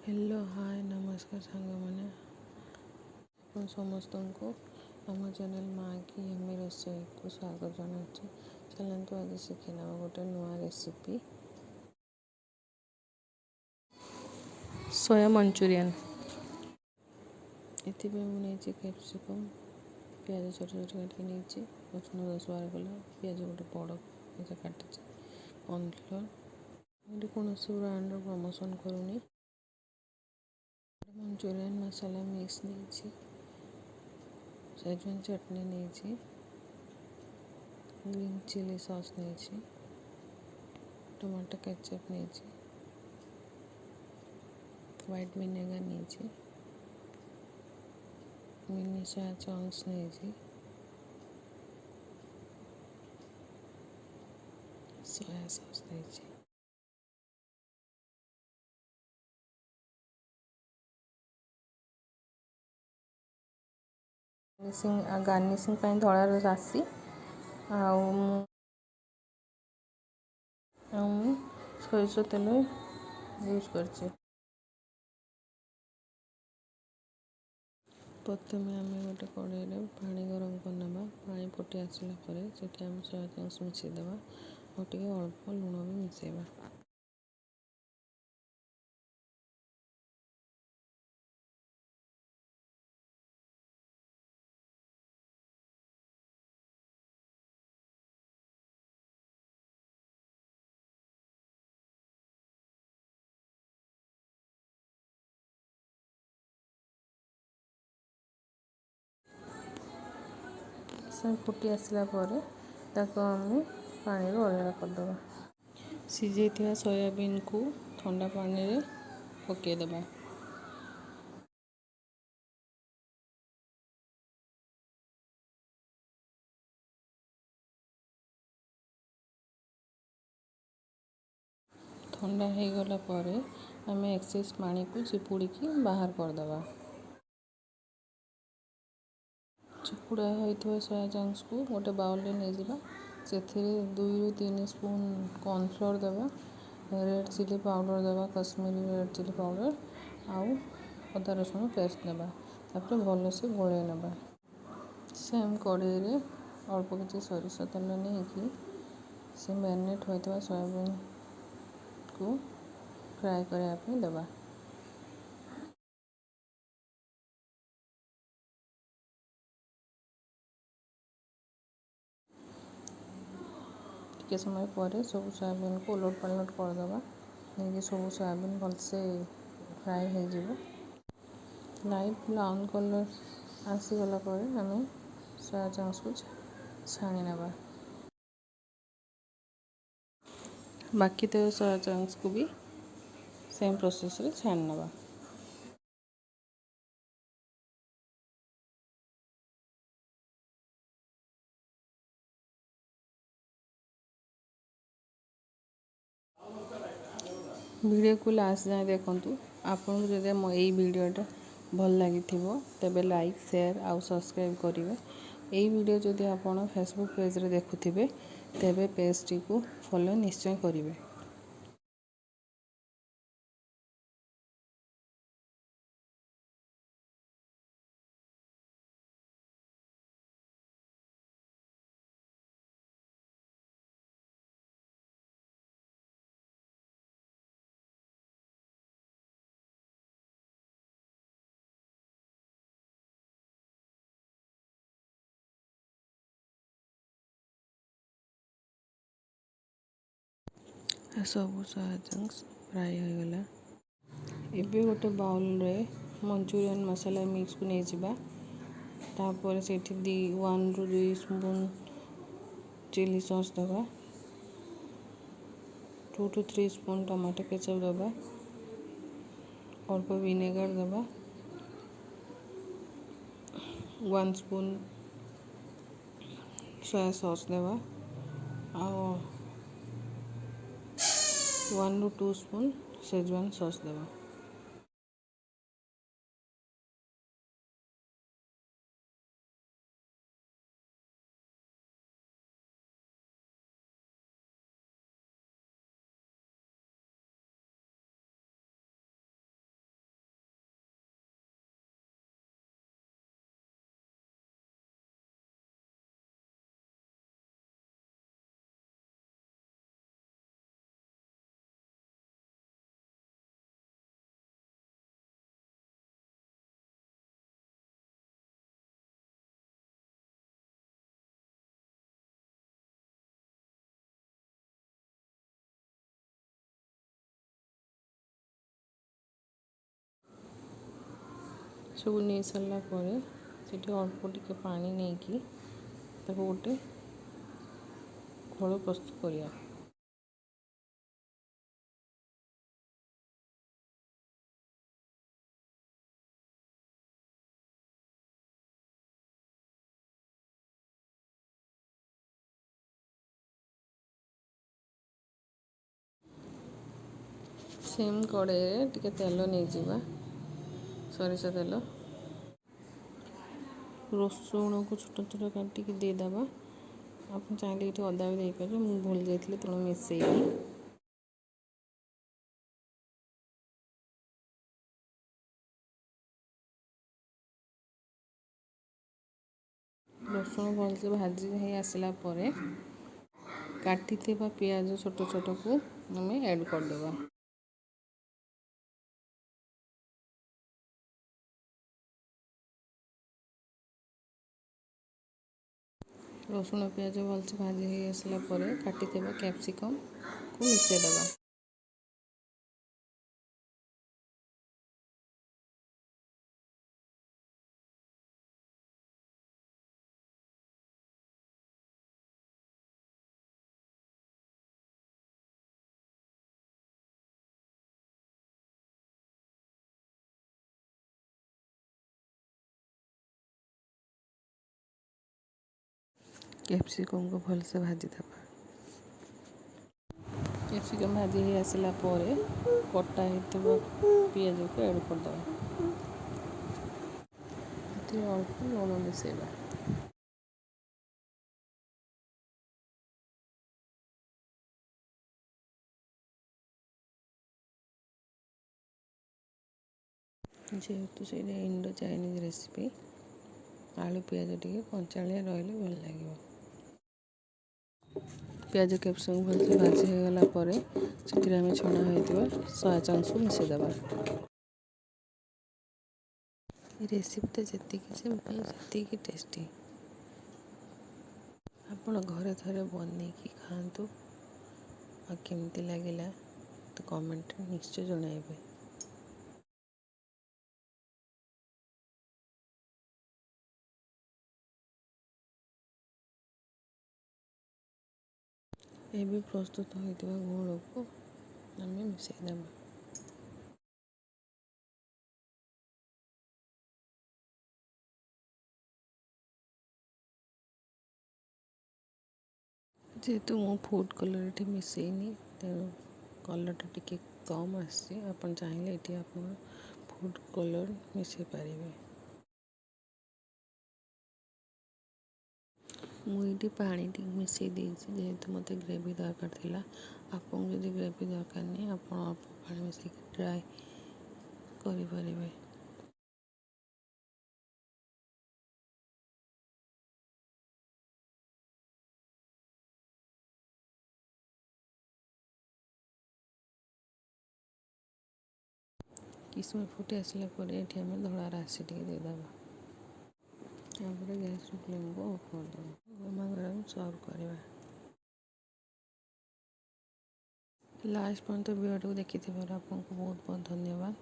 Hello hi नमस्कार सांग मैंने अपन समस्त को आम चैनल माँ की हमें रोसई को स्वागत जनाऊँ। चलतु आज शिखी ना गोटे नुआ रेसिपी सोया मंचूरियन। ये कैप्सिकम प्याज छोट छोट काटिक नहीं रसुण 10-12 कला पिज गोटे बड़ पिज काटी कॉर्नफ्लोर ये कौन ब्रांड प्रमोशन करूनी मंचूरियन मसाला मिक्स नहीं शेजवान चटनी नहीं ग्रीन चिली सॉस नहीं टमाटो केचप नहीं व्हाइट विनेगर नहीं मिनी सोया चंक्स नहीं सोया सॉस नहीं गार्निशिंग धड़ा रस आसी सरसों तेल यूज कर प्रथम आम गोटे कड़ाई पानी गरम करना पानी फुटी आसला से सोया चंक्स मिसेदेवा और टे अल्प लुण भी मिसेवा फुटी आसला आम पानी अलग करदे सीझे सोयाबीन को ठंडा पानी रे पकेदबा ठंडा हो गला आम एक्सेस पानी को चिपुड़ी बाहर करदबा चिपुड़ा होता सोया चंक्स को गोटे बाउल में नहीं जावा से 2-3 स्पून कॉर्नफ्लोर देवा रेड चिली पाउडर देवा कश्मीरी रेड चिली पाउडर आउ अदा रसुण पेस्ट देवा तापर भल से गोले नवा सेम कड़ाई रे अल्प किसी सोरिष तेल नहीं से मैरिनेट होता सोयाबीन को फ्राए करने देवा टिके समय पर सब सोयाबीन को उलट पलट करदे नहीं सब सोयाबीन भलसे फ्राए हो लाइट ब्राउन कलर आसीगला आम सोया चंक्स को छाणी नवा बाकी तो सोया चंक्स को भी सेम प्रोसेस रे छाणी नवा वीडियो को लास्ट जाए देखूँ आपन जब यही वीडियोटा भल लगी तेब लाइक शेयर आउ सब्सक्राइब करेंगे। यही वीडियो जदि आप फेसबुक पेज रे देखुथिबे तेबे पेज टी को फॉलो निश्चय करेंगे। सब सोया चंक्स फ्राए हो गला एबे गोटे बाउल रे मंचूरियन मसाला मिक्स को नहीं जावा तापर से 1-2 स्पून चिली सॉस दबा 2-3 स्पून टमाटो केचप दबा अल्प विनेगर दबा 1 स्पून सोया सॉस देवा आ 1-2 स्पून शेजवान सॉस देवा। सब नहीं सारा पर सेठी अल्प टिके पानी नहीं कि ताको गोटे घोल प्रस्तुत करिया। सेम कड़े टिके तेल नहीं जावा सरिष तेल रसुण को छोट छोट काटिक देदेबा। आप चाहिए ये अदा भी देपारे मुझे भूल जाइए तेणु मिसेगी। रसुण भलसे भाजी हो आसला काटी पियाज छोट छोट को आम ऐड करदे। रसुण पियाज भलसे भाजी हो आसला काटी कैप्सिकम को मिसेदेबा। कैप्सिकम को भलसे भाजी देबा। कैप्सिकम भाजी हो आसला कटा हो पियाज को ऐड करदे। अल्प लुण मिसेबा। जेहेतु से इंडो चाइनीज रेसिपी आलू पियाज टे कंचालिया रही भल लगे। पियाज कैप्सिकम भलसे भाजी हो गला से आम छणा होता सोया चंक्स को मिसेदेबा। रेसिपीटा जी सिंपल जी टेस्टी आपण घरे थे बन खातु आ केमती लगे तो कमेंट निश्चय जनइबे। ये प्रस्तुत होता घोल को आम मिसेदेबा। जेहेतु मो फूड कलर ये मिसेनी तेणु कलर टी कम आसी चाहिए ये आप फूड कलर मिसे पारे। मुझे पानी टी मिसई देती जेहेतु मत ग्रेवी दरकार थिला। आपको जब ग्रेवी दरकार नहीं आप अल्प पानी मिसे ट्राए करें। किस समय फुटे आसला ये धड़ा राशि देदेबा। गैस फ्लेम को ऑफ करदे गरमा गरम सर्व करवा। लास्ट पर्यंत वीडियो देखी आपको बहुत बहुत धन्यवाद।